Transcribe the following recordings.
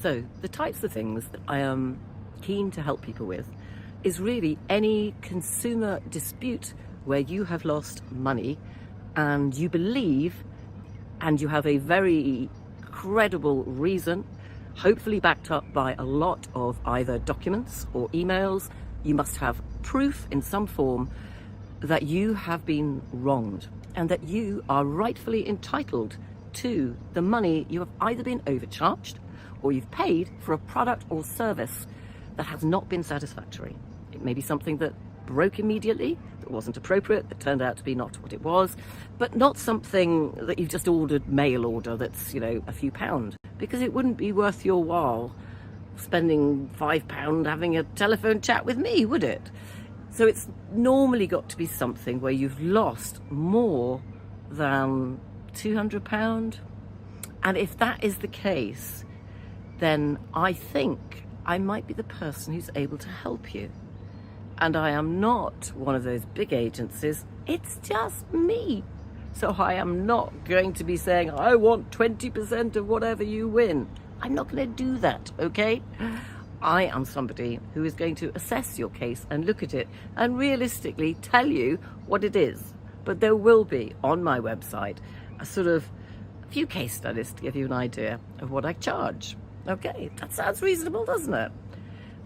So the types of things that I am keen to help people with is really any consumer dispute where you have lost money and you believe and you have a very credible reason, hopefully backed up by a lot of either documents or emails. You must have proof in some form that you have been wronged and that you are rightfully entitled to the money you have either been overcharged or you've paid for a product or service that has not been satisfactory. It may be something that broke immediately, that wasn't appropriate, that turned out to be not what it was, but not something that you've just ordered mail order that's, a few pound, because it wouldn't be worth your while spending £5 having a telephone chat with me, would it? So it's normally got to be something where you've lost more than £200. And if that is the case, then I think I might be the person who's able to help you. And I am not one of those big agencies, it's just me. So I am not going to be saying, I want 20% of whatever you win. I'm not going to do that, okay? I am somebody who is going to assess your case and look at it and realistically tell you what it is. But there will be on my website a few case studies to give you an idea of what I charge. Okay, that sounds reasonable, doesn't it?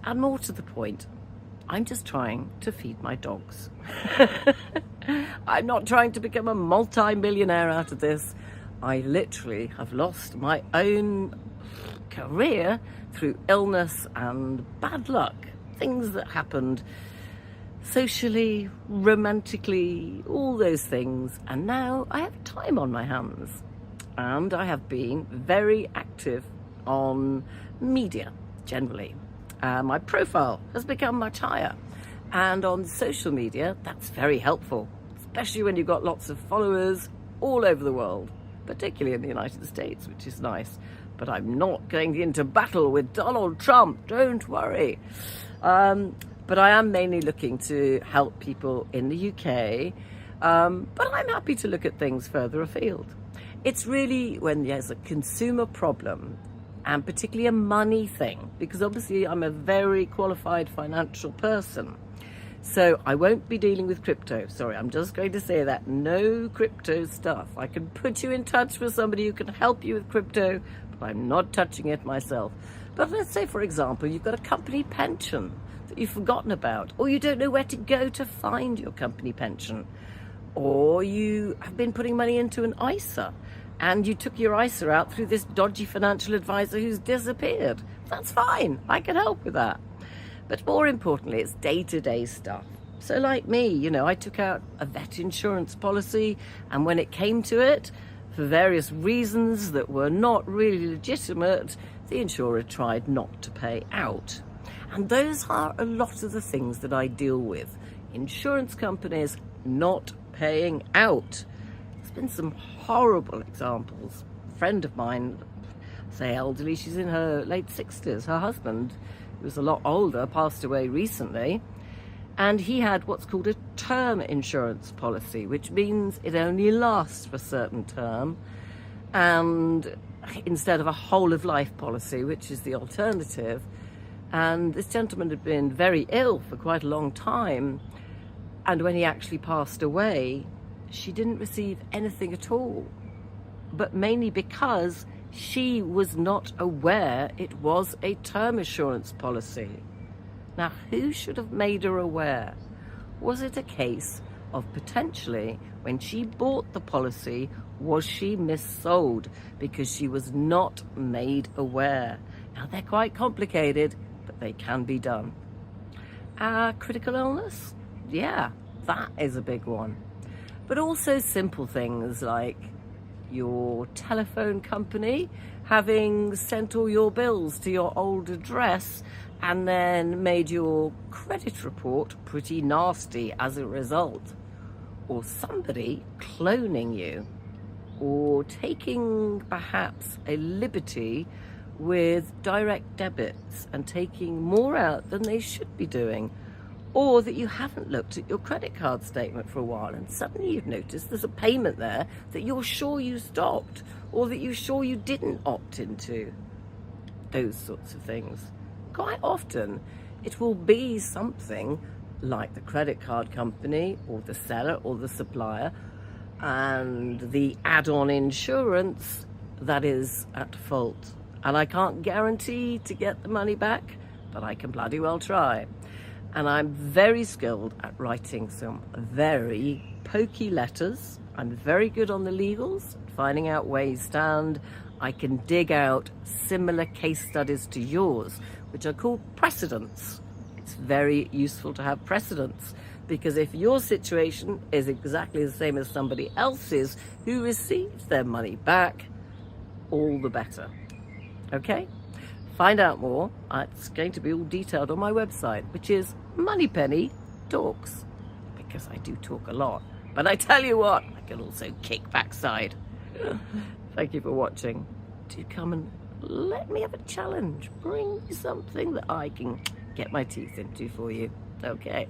And more to the point, I'm just trying to feed my dogs. I'm not trying to become a multi-millionaire out of this. I literally have lost my own career through illness and bad luck, things that happened socially, romantically, all those things. And now I have time on my hands. And I have been very active on media generally. My profile has become much higher. And on social media, that's very helpful, especially when you've got lots of followers all over the world, particularly in the United States, which is nice. But I'm not going into battle with Donald Trump, don't worry. But I am mainly looking to help people in the UK, but I'm happy to look at things further afield. It's really when there's a consumer problem, and particularly a money thing, because obviously I'm a very qualified financial person. So I won't be dealing with crypto. Sorry, I'm just going to say that. No crypto stuff. I can put you in touch with somebody who can help you with crypto, but I'm not touching it myself. But let's say, for example, you've got a company pension that you've forgotten about, or you don't know where to go to find your company pension, or you have been putting money into an ISA and you took your ISA out through this dodgy financial advisor who's disappeared. That's fine. I can help with that. But more importantly, it's day-to-day stuff. So like me, I took out a vet insurance policy, and when it came to it, for various reasons that were not really legitimate, the insurer tried not to pay out. And those are a lot of the things that I deal with. Insurance companies not paying out. There's been some horrible examples. A friend of mine, say elderly, she's in her late 60s. Her husband, who was a lot older, passed away recently. And he had what's called a term insurance policy, which means it only lasts for a certain term, and instead of a whole of life policy, which is the alternative. And this gentleman had been very ill for quite a long time, and when he actually passed away, she didn't receive anything at all, but mainly because she was not aware it was a term insurance policy. Now, who should have made her aware? Was it a case of potentially, when she bought the policy, was she missold because she was not made aware? Now, they're quite complicated, but they can be done. Critical illness? Yeah, that is a big one. But also simple things like your telephone company having sent all your bills to your old address and then made your credit report pretty nasty as a result. Or somebody cloning you, or taking perhaps a liberty with direct debits and taking more out than they should be doing. Or that you haven't looked at your credit card statement for a while and suddenly you've noticed there's a payment there that you're sure you stopped, or that you're sure you didn't opt into. those sorts of things. Quite often, it will be something like the credit card company or the seller or the supplier and the add-on insurance that is at fault. And I can't guarantee to get the money back, but I can bloody well try. And I'm very skilled at writing some very pokey letters. I'm very good on the legals, finding out where you stand. I can dig out similar case studies to yours, which are called precedents. It's very useful to have precedents, because if your situation is exactly the same as somebody else's who receives their money back, all the better. Okay? Find out more. It's going to be all detailed on my website, which is Moneypenny Talks, because I do talk a lot. But I tell you what, I can also kick backside. Thank you for watching. Do come and let me have a challenge. Bring me something that I can get my teeth into for you. Okay.